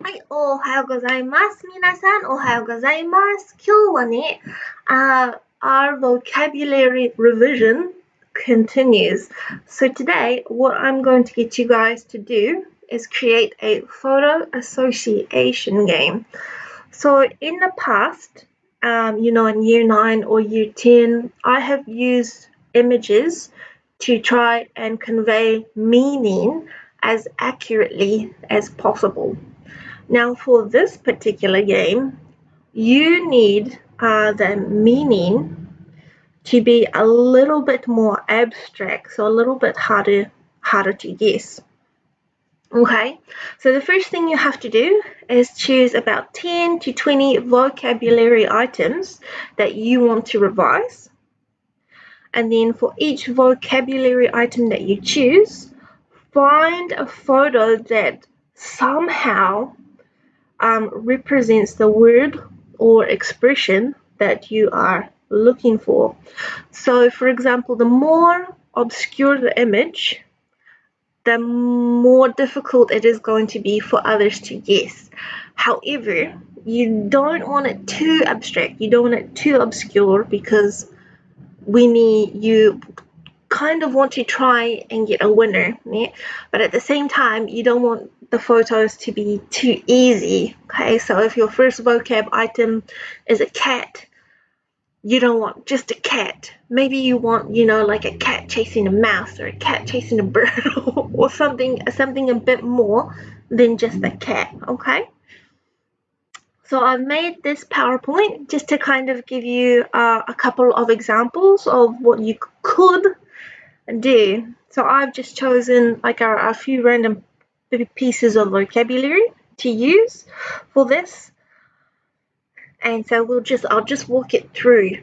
はい、おはようございます。皆さん、おはようございます。今日はね、our vocabulary revision continues. So today, what I'm going to get you guys to do is create a photo association game. So in the past, in year 9 or year 10, I have used images to try and convey meaning as accurately as possible. Now, for this particular game, you need the meaning to be a little bit more abstract, so a little bit harder to guess. Okay, so the first thing you have to do is choose about 10 to 20 vocabulary items that you want to revise. And then for each vocabulary item that you choose, find a photo that somehow represents the word or expression that you are looking for. So, for example, the more obscure the image, the more difficult it is going to be for others to guess. However, you don't want it too abstract, you don't want it too obscure, because you kind of want to try and get a winner, yeah? But at the same time, you don't want the photos to be too easy. Okay, so if your first vocab item is a cat, you don't want just a cat. Maybe you want, like a cat chasing a mouse or a cat chasing a bird or something a bit more than just a cat. Okay, so I've made this PowerPoint just to kind of give you a couple of examples of what you could do. So I've just chosen like a few random pieces of vocabulary to use for this, and so I'll just walk it through.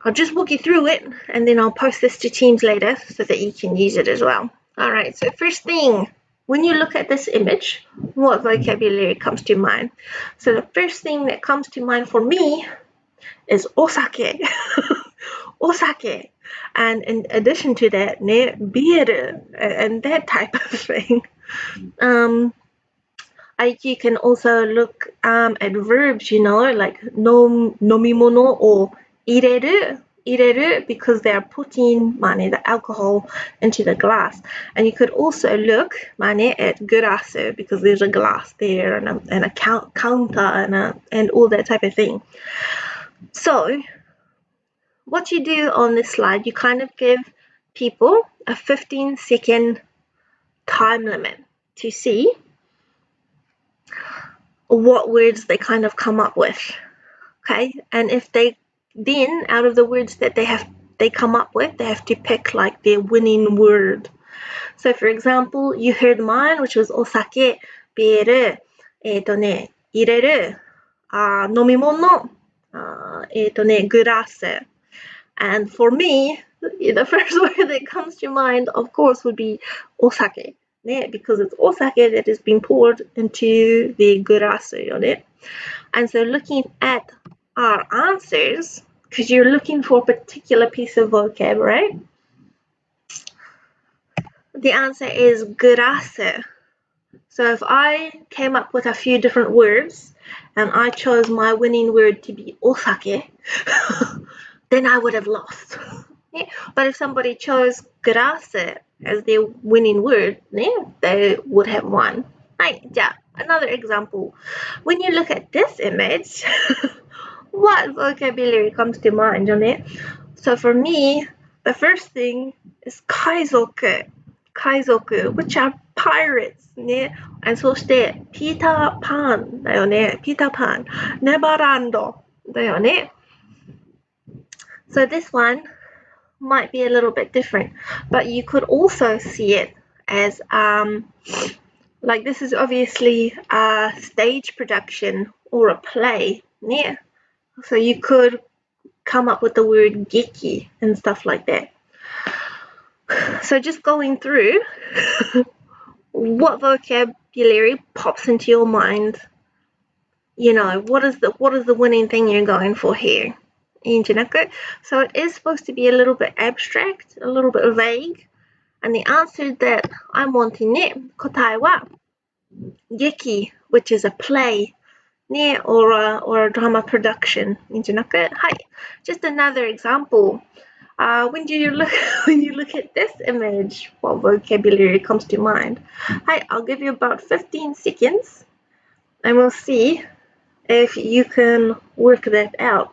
I'll just walk you through it, and then I'll post this to Teams later so that you can use it as well. All right, so first thing, when you look at this image, what vocabulary comes to mind? So the first thing that comes to mind for me is osake. Osake. And in addition to that, beer and that type of thing. You can also look at verbs, like nomimono or ireru, because they are putting the alcohol into the glass. And you could also look at gurasu, because there's a glass there and a counter and all that type of thing. So what you do on this slide, you kind of give people a 15-second time limit to see what words they kind of come up with. Okay, and if they then, out of the words that they come up with, they have to pick like their winning word. So for example, you heard mine, which was osake, beeru, ireru, nomimono, gurasu. And for me, the first word that comes to mind, of course, would be osake, because it's osake that has been poured into the gurasu. And so looking at our answers, because you're looking for a particular piece of vocab, right? The answer is gurasu. So if I came up with a few different words and I chose my winning word to be osake, then I would have lost. But if somebody chose gurasu as their winning word, they would have won. Right, yeah. Another example. When you look at this image, what vocabulary comes to mind, So for me, the first thing is kaizoku, which are pirates, ね。And そしてピーターパンだよね。ピーターパン、ネバーランドだよね。So this one might be a little bit different, but you could also see it as like this is obviously a stage production or a play, yeah. So you could come up with the word geki and stuff like that. So just going through, what vocabulary pops into your mind? What is the winning thing you're going for here? So it is supposed to be a little bit abstract, a little bit vague. And the answer that I'm wanting ね、答えは劇 which is a play, ね, or a drama production いいんじゃなく、はい。Just another example. When you look at this image, what vocabulary comes to mind? Hi, I'll give you about 15 seconds, and we'll see if you can work that out.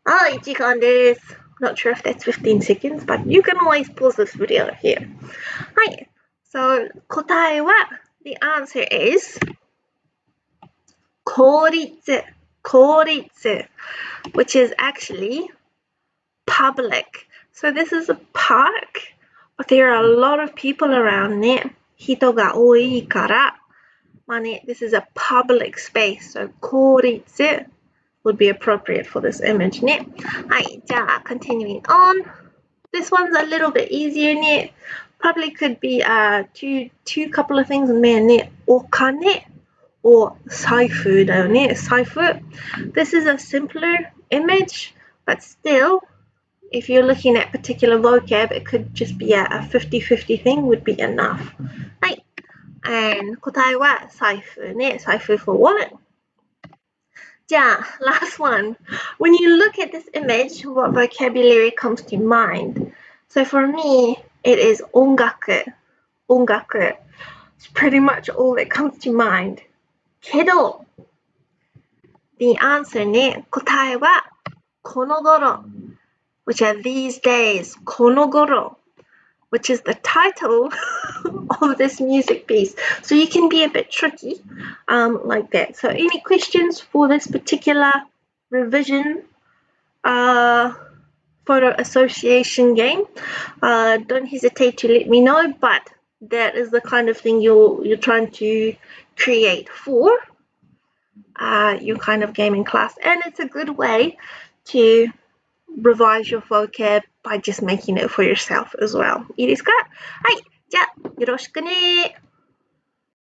Oh, 1時間です. Not sure if that's 15 seconds, but you can always pause this video here. Hi. So, 答えは the answer is 公立, which is actually public. So this is a park, but there are a lot of people around ね。人が多いから、まあね、this is a public space. So 公立 would be appropriate for this image ね。はい、じゃあ continuing on. This one's a little bit easier ね。Probably could be two couple of things ね。お金 or 財布だよね。財布. This is a simpler image, but still, if you're looking at particular vocab, it could just be a 50-50 thing would be enough. はい。And 答えは財布ね。財布 for wallet. じゃあ last one. When you look at this image, what vocabulary comes to mind? So for me, it is 音楽. 音楽. It's pretty much all that comes to mind. けど the answer ね。答えはこの頃. Which are these days, この頃, which is the title of this music piece. So you can be a bit tricky like that. So any questions for this particular revision photo association game? Don't hesitate to let me know, but that is the kind of thing you're trying to create for your kind of gaming class. And it's a good way to revise your vocab by just making it for yourself as well. いいですか? はい。じゃあ、よろしくね。